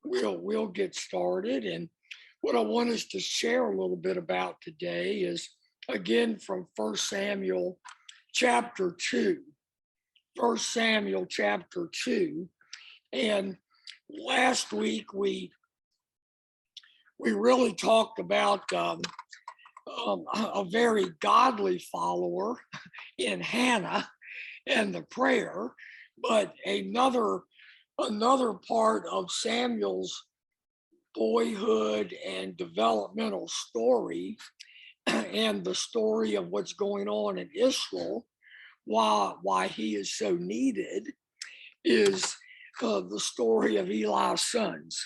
we'll get started. And what I want us to share a little bit about today is again from First Samuel chapter 2. First Samuel chapter 2. And last week we really talked about a very godly follower in Hannah and the prayer, but another part of Samuel's boyhood and developmental story and the story of what's going on in Israel, why he is so needed, is the story of Eli Sons.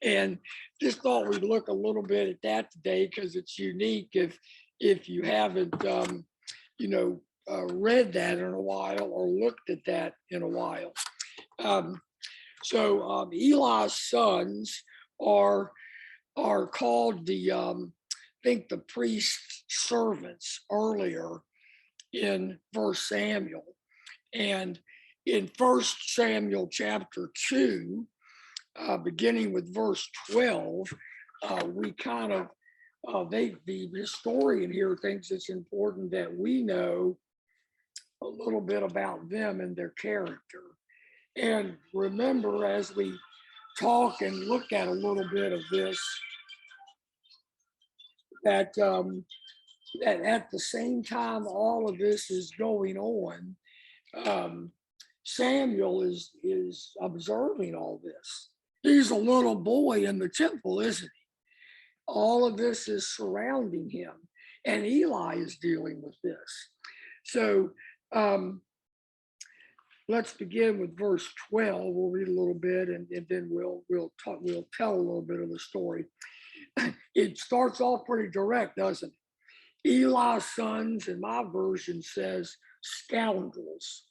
And just thought we'd look a little bit at that today because it's unique if you haven't read that in a while or looked at that in a while. Eli's sons are called the priest's servants earlier in First Samuel. And in First Samuel chapter 2, beginning with verse 12, we kind of, the historian here thinks it's important that we know a little bit about them and their character. And remember, as we talk and look at a little bit of this, that at the same time all of this is going on, Samuel is observing all this. He's a little boy in the temple, isn't he? All of this is surrounding him, and Eli is dealing with this. So let's begin with verse 12. We'll read a little bit, and then we'll tell a little bit of the story. It starts off pretty direct, doesn't it? Eli's sons, in my version, says scoundrels.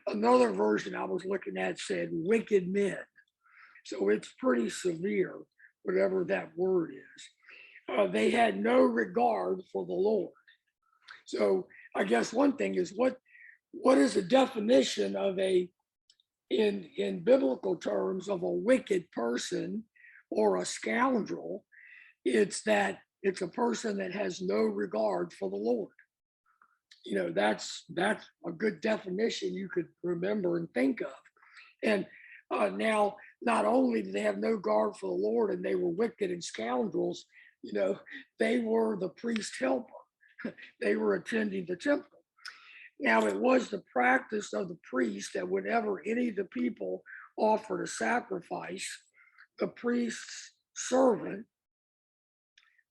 Another version I was looking at said wicked men. So it's pretty severe, whatever that word is. They had no regard for the Lord. So I guess one thing is what is the definition of in biblical terms of a wicked person or a scoundrel? It's that it's a person that has no regard for the Lord. You know, that's a good definition you could remember and think of. And now, not only did they have no regard for the Lord and they were wicked and scoundrels, you know, they were the priest's helper. They were attending the temple. Now, it was the practice of the priest that whenever any of the people offered a sacrifice, the priest's servant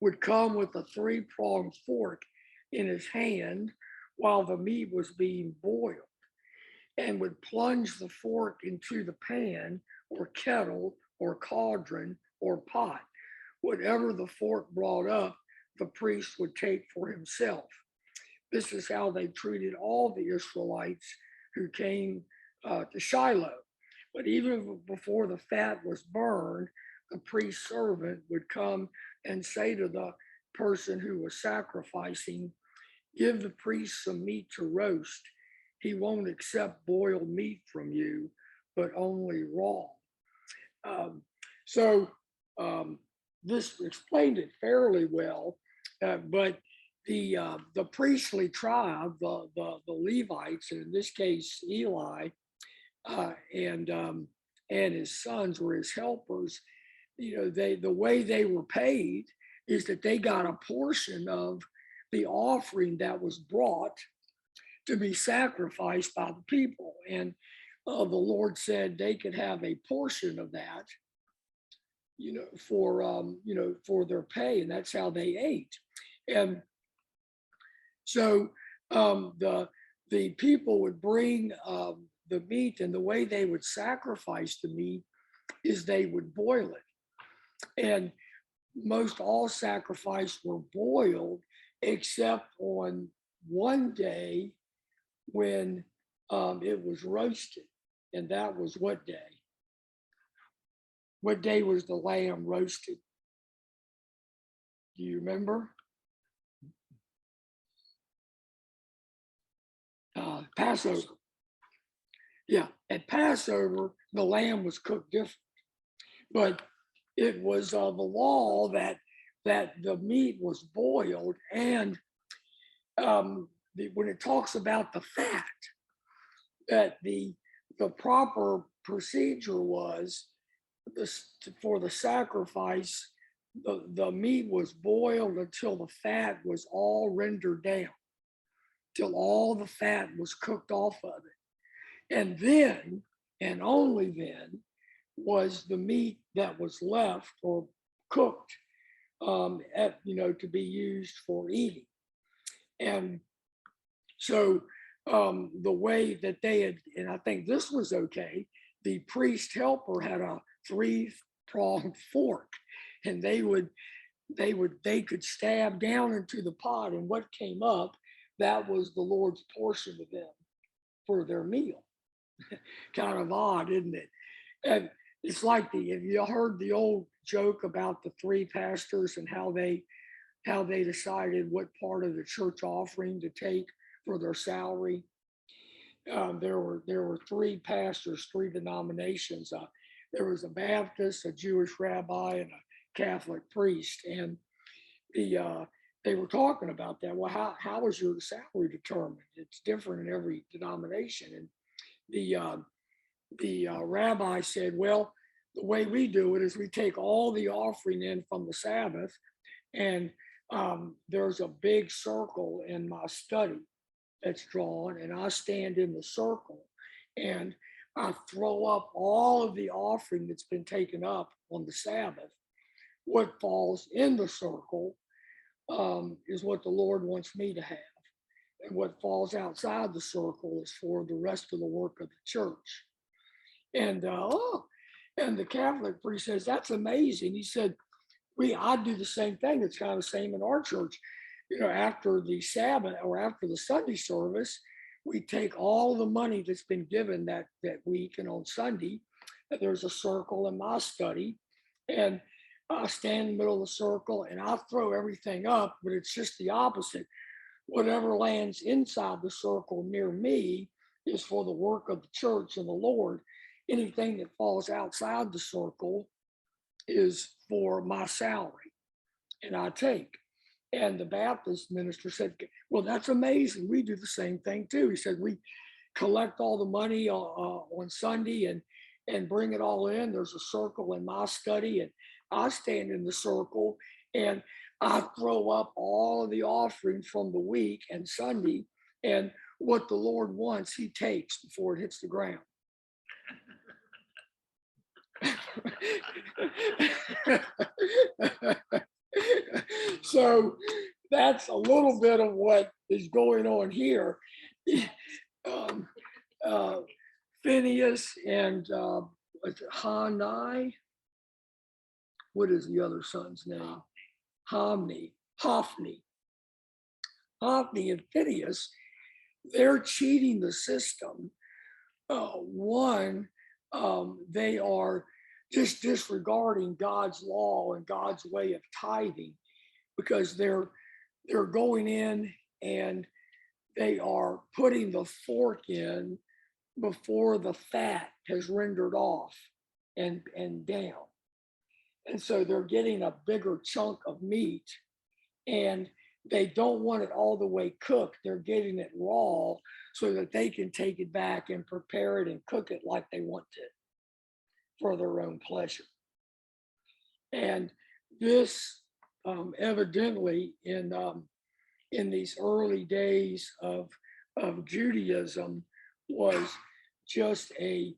would come with a three-pronged fork in his hand while the meat was being boiled, and would plunge the fork into the pan or kettle or cauldron or pot. Whatever the fork brought up, the priest would take for himself. This is how they treated all the Israelites who came to Shiloh. But even before the fat was burned, the priest's servant would come and say to the person who was sacrificing, "Give the priest some meat to roast. He won't accept boiled meat from you, but only raw." This explained it fairly well, but the priestly tribe, the Levites, and in this case Eli and his sons were his helpers. You know, the way they were paid is that they got a portion of the offering that was brought to be sacrificed by the people, and the Lord said they could have a portion of that, for their pay, and that's how they ate. And so the people would bring the meat, and the way they would sacrifice the meat is they would boil it. And most all sacrifices were boiled, except on one day when it was roasted. And that was what day? What day was the lamb roasted? Do you remember? Passover. Yeah, at Passover, the lamb was cooked different. but it was the law that the meat was boiled, and when it talks about the fat, that the proper procedure was this for the sacrifice. The meat was boiled until the fat was all rendered down, till all the fat was cooked off of it. And then, and only then, was the meat that was left or cooked to be used for eating. And so the way that they had, and I think this was okay, the priest helper had a 3-pronged fork, and they could stab down into the pot, and what came up, that was the Lord's portion of them for their meal. Kind of odd, isn't it? And it's like have you heard the old joke about the 3 pastors and how they decided what part of the church offering to take for their salary? There were 3 pastors, 3 denominations. There was a Baptist, a Jewish rabbi, and a Catholic priest, and they were talking about that. Well, how is your salary determined? It's different in every denomination. And the rabbi said, well, the way we do it is we take all the offering in from the Sabbath, and there's a big circle in my study that's drawn, and I stand in the circle, and I throw up all of the offering that's been taken up on the Sabbath. What falls in the circle is what the Lord wants me to have. And what falls outside the circle is for the rest of the work of the church. And the Catholic priest says, that's amazing. He said, I do the same thing. It's kind of the same in our church. After the Sabbath or after the Sunday service, we take all the money that's been given that week, and on Sunday, there's a circle in my study, and I stand in the middle of the circle and I throw everything up, but it's just the opposite. Whatever lands inside the circle near me is for the work of the church and the Lord. Anything that falls outside the circle is for my salary, and I take. And the Baptist minister said, well, that's amazing. We do the same thing too. He said, we collect all the money on Sunday and bring it all in. There's a circle in my study, and I stand in the circle and I throw up all of the offerings from the week and Sunday, and what the Lord wants, he takes before it hits the ground. So that's a little bit of what is going on here. Phineas and Hanai, what is the other son's name? Hophni and Phineas, they're cheating the system. One, they are just disregarding God's law and God's way of tithing, because they're going in and they are putting the fork in before the fat has rendered off and down. And so they're getting a bigger chunk of meat, and they don't want it all the way cooked. They're getting it raw so that they can take it back and prepare it and cook it like they want to for their own pleasure. And this evidently in these early days of Judaism was just a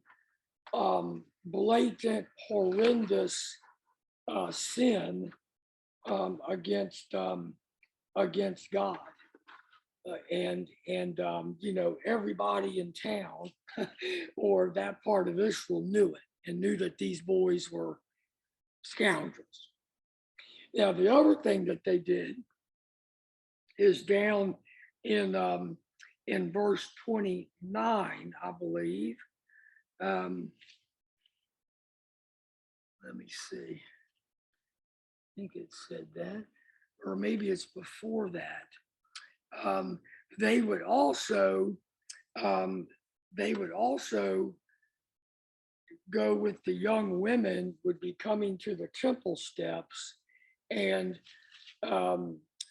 blatant, horrendous sin against God. And everybody in town or that part of Israel knew it and knew that these boys were scoundrels. Now, the other thing that they did is down in verse 29, I believe. Let me see. I think it said that, or maybe it's before that. They would also go with the young women would be coming to the temple steps, and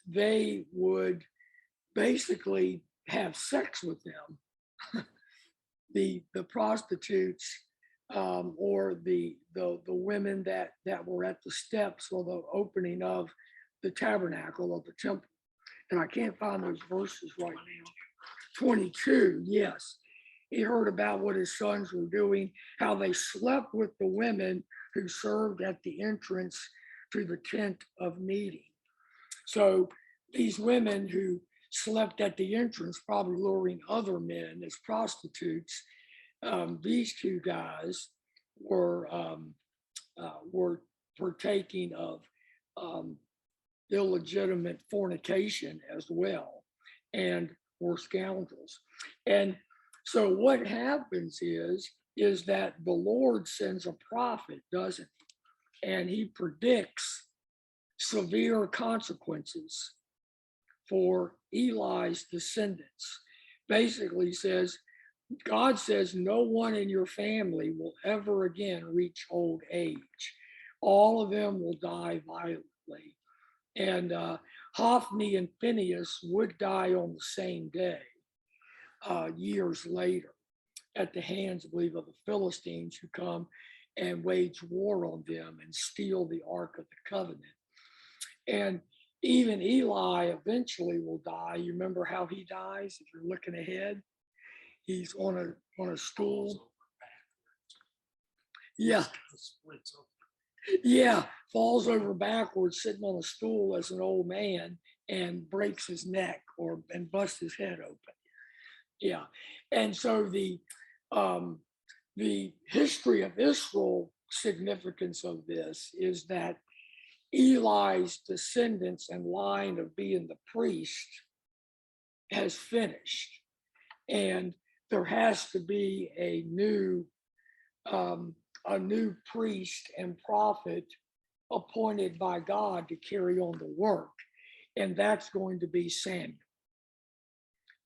they would basically have sex with them. The prostitutes, or the women that were at the steps or the opening of the tabernacle of the temple. And I can't find those verses right now. 22, yes. He heard about what his sons were doing, how they slept with the women who served at the entrance to the tent of meeting. So these women who slept at the entrance, probably luring other men as prostitutes, these two guys were partaking of illegitimate fornication as well, and were scoundrels. And so what happens is that the Lord sends a prophet, doesn't he? And he predicts severe consequences for Eli's descendants. Basically says, God says, no one in your family will ever again reach old age. All of them will die violently. And Hophni and Phinehas would die on the same day, years later, at the hands, I believe, of the Philistines, who come and wage war on them and steal the Ark of the Covenant. And even Eli eventually will die. You remember how he dies? If you're looking ahead, he's on a stool. Yeah. Yeah, falls over backwards, sitting on a stool as an old man, and breaks his neck and busts his head open. Yeah, and so the history of Israel significance of this is that Eli's descendants and line of being the priest has finished, and there has to be a new priest and prophet appointed by God to carry on the work, and that's going to be Samuel.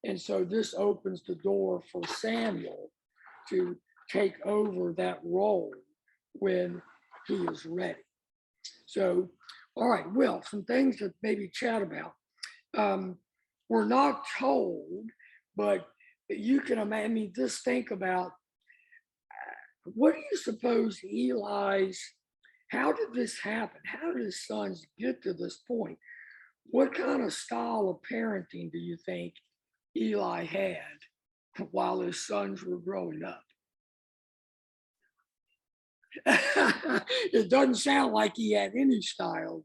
And so this opens the door for Samuel to take over that role when he is ready. So, all right, Will, some things to maybe chat about. We're not told, but you can imagine, just think about, what do you suppose how did this happen? How did his sons get to this point? What kind of style of parenting do you think Eli had while his sons were growing up? It doesn't sound like he had any style,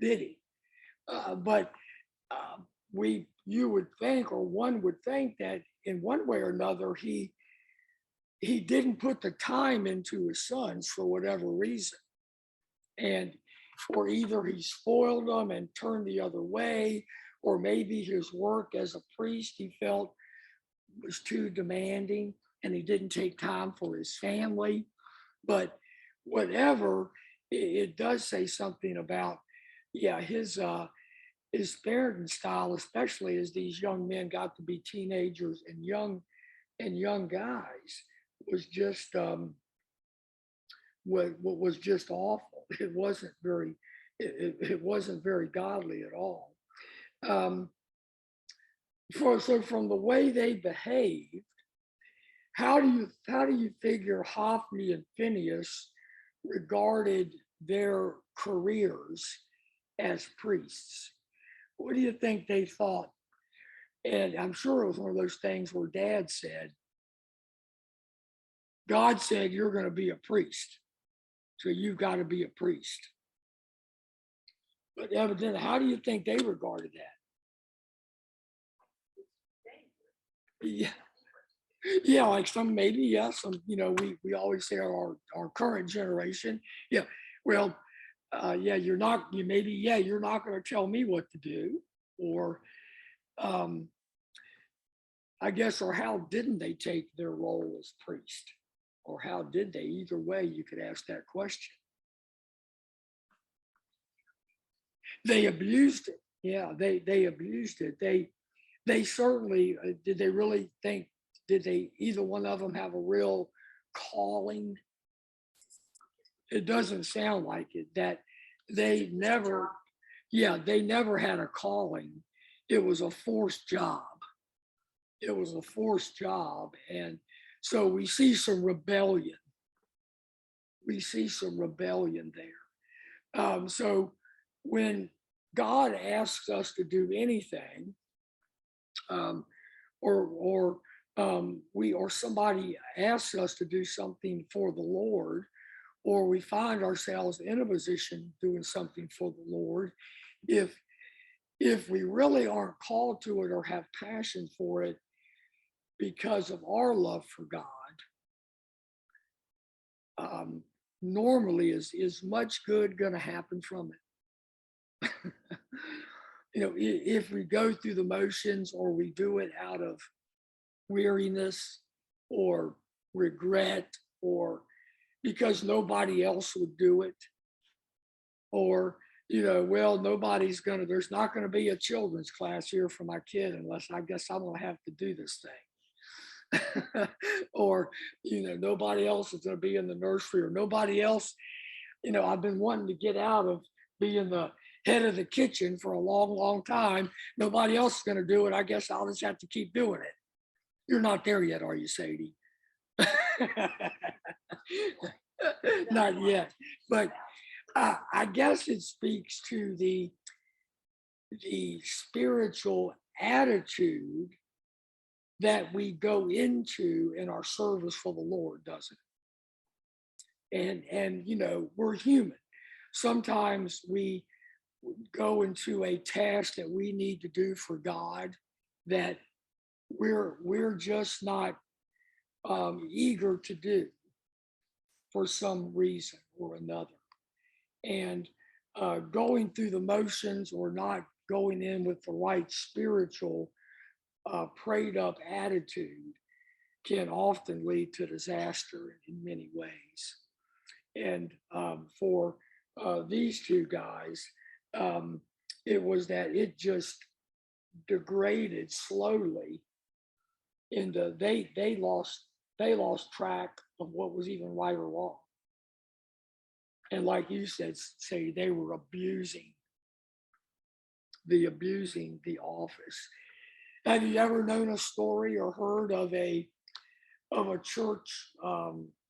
did he? But you would think, or one would think, that in one way or another, he didn't put the time into his sons for whatever reason. And or either he spoiled them and turned the other way, or maybe his work as a priest he felt was too demanding and he didn't take time for his family. But whatever, it does say something about, yeah, his parenting style, especially as these young men got to be teenagers and young guys, was just what was just awful. It wasn't very godly at all. So from the way they behaved, how do you figure Hophni and Phinehas regarded their careers as priests? What do you think they thought? And I'm sure it was one of those things where Dad said, God said, you're going to be a priest, so you've got to be a priest. But evidently, how do you think they regarded that? Yeah. Yeah, like some, maybe, yeah, some, we always say our current generation. Yeah, well, yeah, you're not going to tell me what to do. Or I guess, or how didn't they take their role as priest? Or how did they? Either way, you could ask that question. They abused it. Yeah, they abused it. They certainly, did they really think, did they, either one of them, have a real calling it doesn't sound like it, that they never, yeah, they never had a calling. It was a forced job. It was a forced job. And so we see some rebellion. We see some rebellion there. So when God asks us to do anything, um, or somebody asks us to do something for the Lord, or we find ourselves in a position doing something for the Lord, if we really aren't called to it or have passion for it because of our love for God, um, normally is much good going to happen from it. If we go through the motions or we do it out of weariness or regret, or because nobody else would do it, or well, there's not going to be a children's class here for my kid unless I guess I'm going to have to do this thing. Or nobody else is going to be in the nursery, or nobody else, I've been wanting to get out of being the head of the kitchen for a long time. Nobody else is going to do it. I guess I'll just have to keep doing it. You're not there yet, are you, Sadie? Not yet, but I guess it speaks to the spiritual attitude that we go into in our service for the Lord, doesn't it? And we're human. Sometimes we go into a task that we need to do for God that we're just not eager to do for some reason or another. And going through the motions or not going in with the right spiritual prayed up attitude can often lead to disaster in many ways. And for these two guys, it was that it just degraded slowly into they lost track of what was even right or wrong. And like you said, say they were abusing the office. Have you ever known a story or heard of a church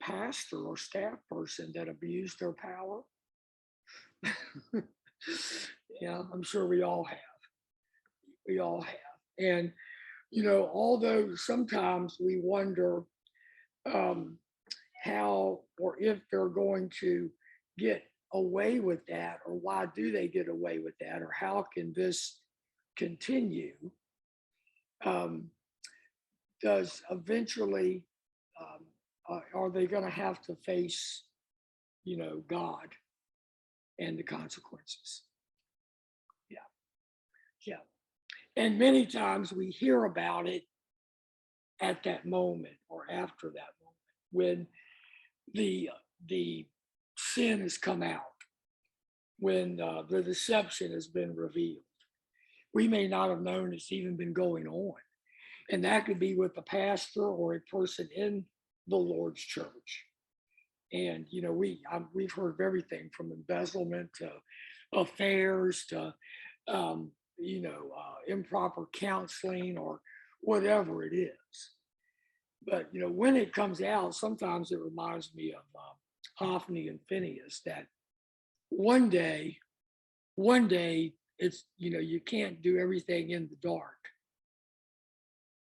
pastor or staff person that abused their power? Yeah, I'm sure we all have. We all have. And although sometimes we wonder how or if they're going to get away with that, or why do they get away with that, or how can this continue, does eventually are they going to have to face God and the consequences? Yeah. And many times we hear about it at that moment or after that moment when the sin has come out, when the deception has been revealed. We may not have known it's even been going on. And that could be with a pastor or a person in the Lord's church. And, we've heard of everything from embezzlement to affairs to, improper counseling or whatever it is. But, when it comes out, sometimes it reminds me of Hophni and Phineas, that one day it's, you can't do everything in the dark.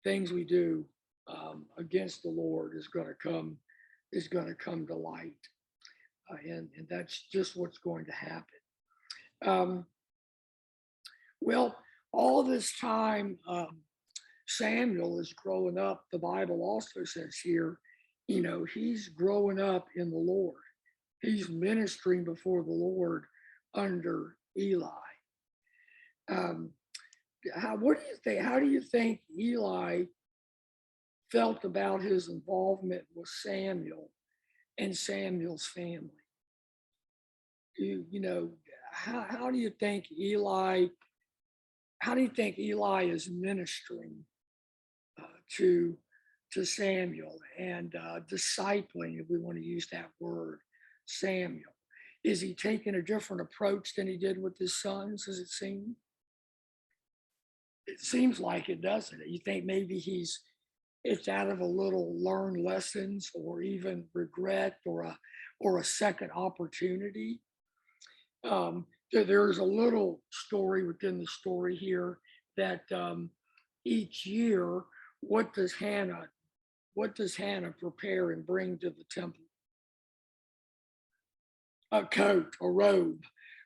Things we do against the Lord is going to come to light. And that's just what's going to happen. Well, all this time, Samuel is growing up. The Bible also says here, he's growing up in the Lord. He's ministering before the Lord under Eli. What do you think? How do you think Eli felt about his involvement with Samuel and Samuel's family? How do you think Eli? How do you think Eli is ministering to Samuel and discipling, if we want to use that word, Samuel? Is he taking a different approach than he did with his sons, does it seem? It seems like it, doesn't it? You think maybe it's out of a little learned lessons or even regret or a second opportunity. There's a little story within the story here that each year, what does Hannah prepare and bring to the temple? A coat, a robe,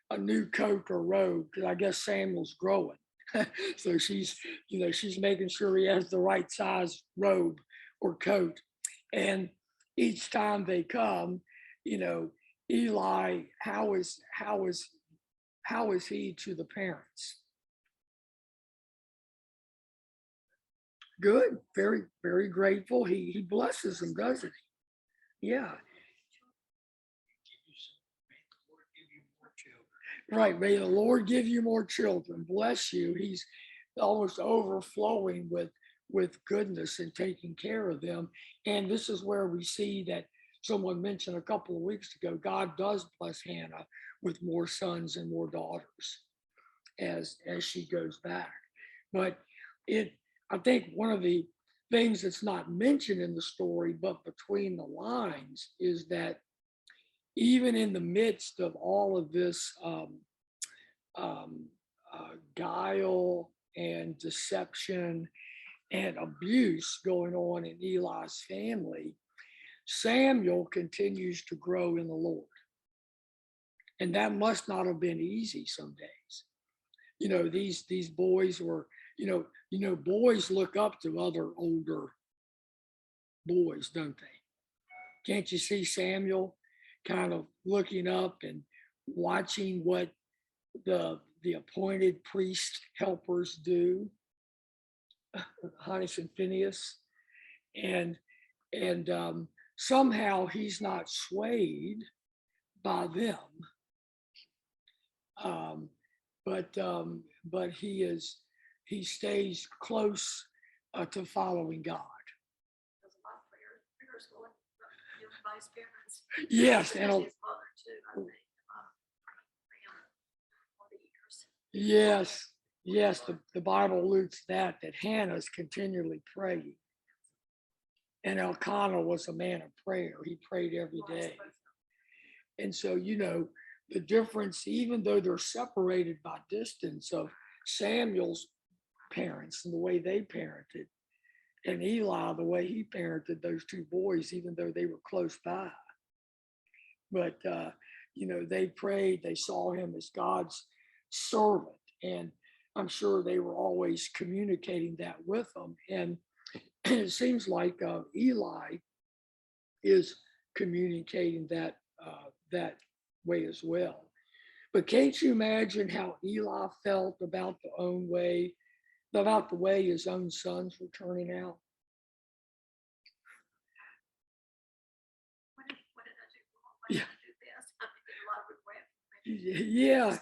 a new coat or robe, because I guess Samuel's growing. So she's making sure he has the right size robe or coat. And each time they come, you know, Eli, how is he to the parents? Good, very, very grateful. He blesses them, doesn't he? Yeah. Right. May the Lord give you more children. Bless you. He's almost overflowing with goodness and taking care of them. And this is where we see that someone mentioned a couple of weeks ago, God does bless Hannah with more sons and more daughters as she goes back. But I think one of the things that's not mentioned in the story, but between the lines, is that even in the midst of all of this um, guile and deception and abuse going on in Eli's family, Samuel continues to grow in the Lord. And that must not have been easy some days. These boys were, boys look up to other older boys, don't they? Can't you see Samuel kind of looking up and watching what the appointed priest helpers do, Honeys and Phineas, and somehow he's not swayed by them, um, but he stays close to following God. Yes, and yes, yes, the Bible alludes to that Hannah's continually praying. And Elkanah was a man of prayer. He prayed every day. And so, the difference, even though they're separated by distance, of Samuel's parents and the way they parented, and Eli, the way he parented those two boys, even though they were close by. But, they prayed, they saw him as God's servant. And I'm sure they were always communicating that with them. And it seems like Eli is communicating that way as well. But can't you imagine how Eli felt about the way his own sons were turning out? Yeah. Yeah.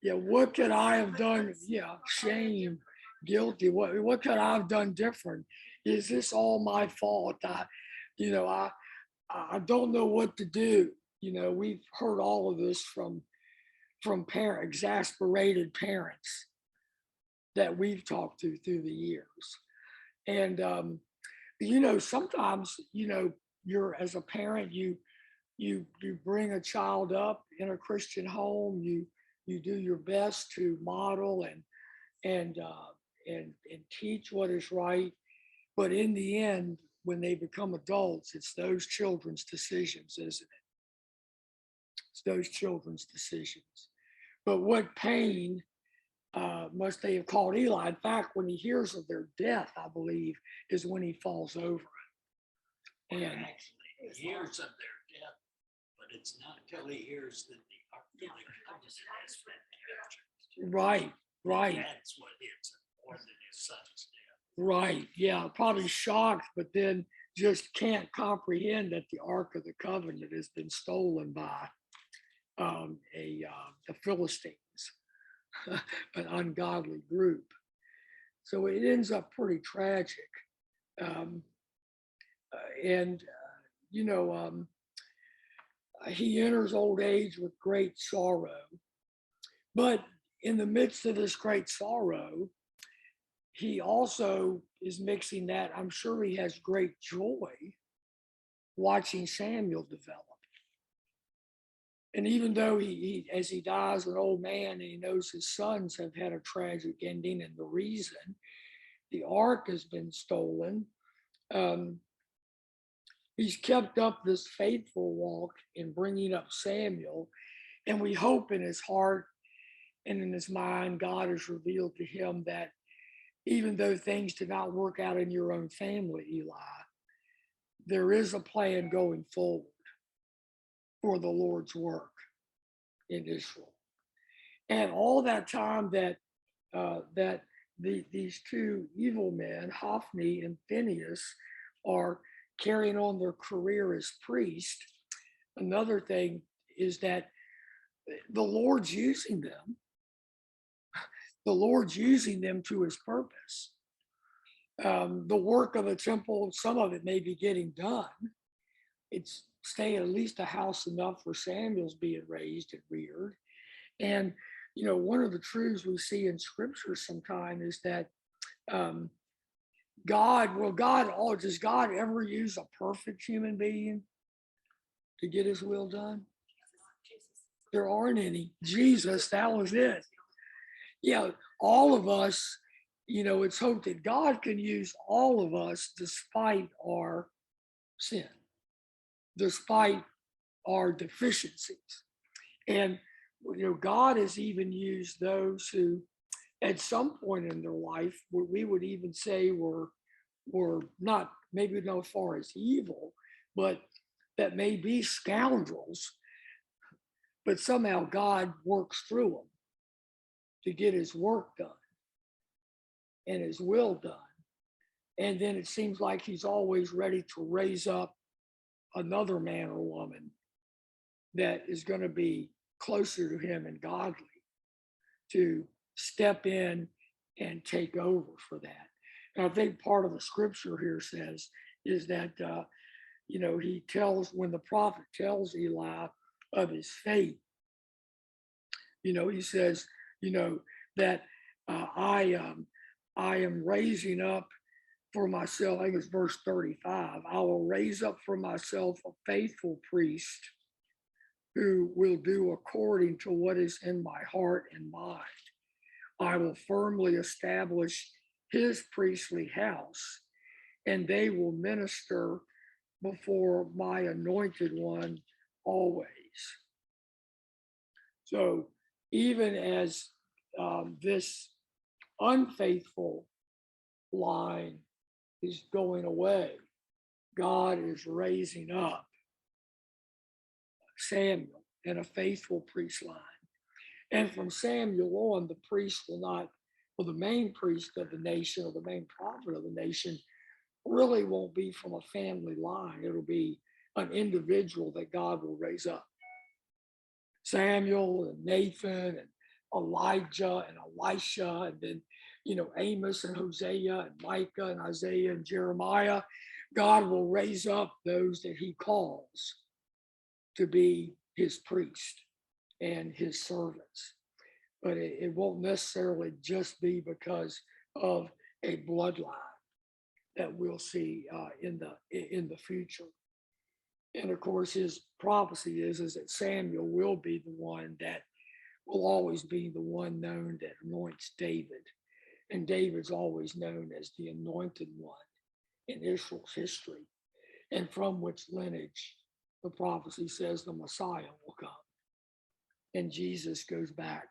Yeah. What could I have done? Yeah. Shame, guilty. What could I have done different? Is this all my fault? I don't know what to do. We've heard all of this from exasperated parents that we've talked to through the years. And sometimes, you're, as a parent, you bring a child up in a Christian home, you do your best to model and teach what is right. But in the end, when they become adults, it's those children's decisions, isn't it? It's those children's decisions. But what pain must they have called Eli? In fact, when he hears of their death, I believe, is when he falls over. And actually, he hears of their death, but it's not until he hears that the Ark of the Covenant has been captured. Right. That's what hits him more than his son's death. Right. Yeah. Probably shocked, but then just can't comprehend that the Ark of the Covenant has been stolen by the Philistines, an ungodly group. So it ends up pretty tragic. And he enters old age with great sorrow. But in the midst of this great sorrow, he also is mixing that. I'm sure he has great joy watching Samuel develop. And even though as he dies an old man and he knows his sons have had a tragic ending, and the reason the ark has been stolen, he's kept up this faithful walk in bringing up Samuel. And we hope in his heart and in his mind, God has revealed to him that even though things did not work out in your own family, Eli, there is a plan going forward for the Lord's work in Israel. And all that time that these two evil men, Hophni and Phinehas, are carrying on their career as priests, another thing is that the Lord's using them. The Lord's using them to his purpose. The work of the temple, some of it may be getting done. It's staying at least a house enough for Samuel's being raised and reared. And, you know, one of the truths we see in scripture sometime is that does God ever use a perfect human being to get his will done? There aren't any. Jesus, that was it. Yeah, all of us, you know, it's hoped that God can use all of us despite our sin, despite our deficiencies. And, you know, God has even used those who, at some point in their life, we would even say were not, maybe not as far as evil, but that may be scoundrels, but somehow God works through them to get his work done and his will done. And then it seems like he's always ready to raise up another man or woman that is going to be closer to him and godly to step in and take over for that. And I think part of the scripture here says is that, you know, he tells, when the prophet tells Eli of his fate, you know, he says, you know, that I am raising up for myself. I think it's verse 35. I will raise up for myself a faithful priest who will do according to what is in my heart and mind. I will firmly establish his priestly house, and they will minister before my anointed one always. So even as this unfaithful line is going away, God is raising up Samuel and a faithful priest line. And from Samuel on, the priest will not, well, the main priest of the nation or the main prophet of the nation really won't be from a family line. It'll be an individual that God will raise up. Samuel and Nathan and Elijah and Elisha, and then, you know, Amos and Hosea and Micah and Isaiah and Jeremiah. God will raise up those that he calls to be his priest and his servants. But it won't necessarily just be because of a bloodline that we'll see in the future. And of course, his prophecy is that Samuel will be the one that will always be the one known that anoints David. And David's always known as the anointed one in Israel's history, and from which lineage the prophecy says the Messiah will come. And Jesus goes back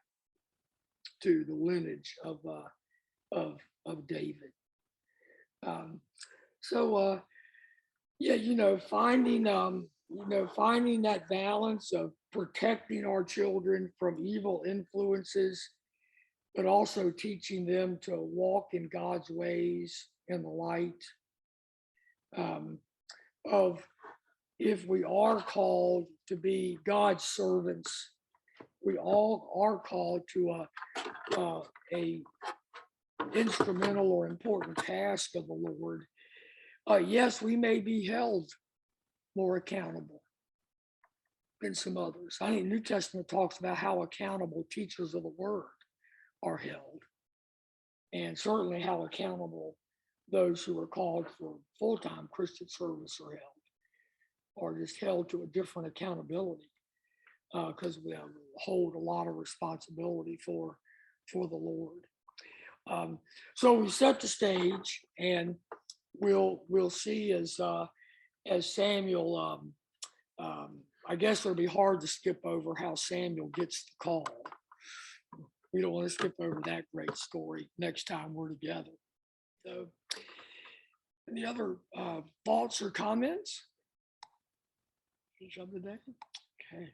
to the lineage of David. Yeah, you know, finding that balance of protecting our children from evil influences, but also teaching them to walk in God's ways in the light of, if we are called to be God's servants, we all are called to a instrumental or important task of the Lord. Yes, we may be held more accountable, and some others. I think New Testament talks about how accountable teachers of the word are held, and certainly how accountable those who are called for full-time Christian service are held, or just held to a different accountability, because we hold a lot of responsibility for the Lord. So we set the stage, and we'll see as Samuel. I guess it'll be hard to skip over how Samuel gets the call. We don't want to skip over that great story next time we're together. So, any other thoughts or comments? Okay.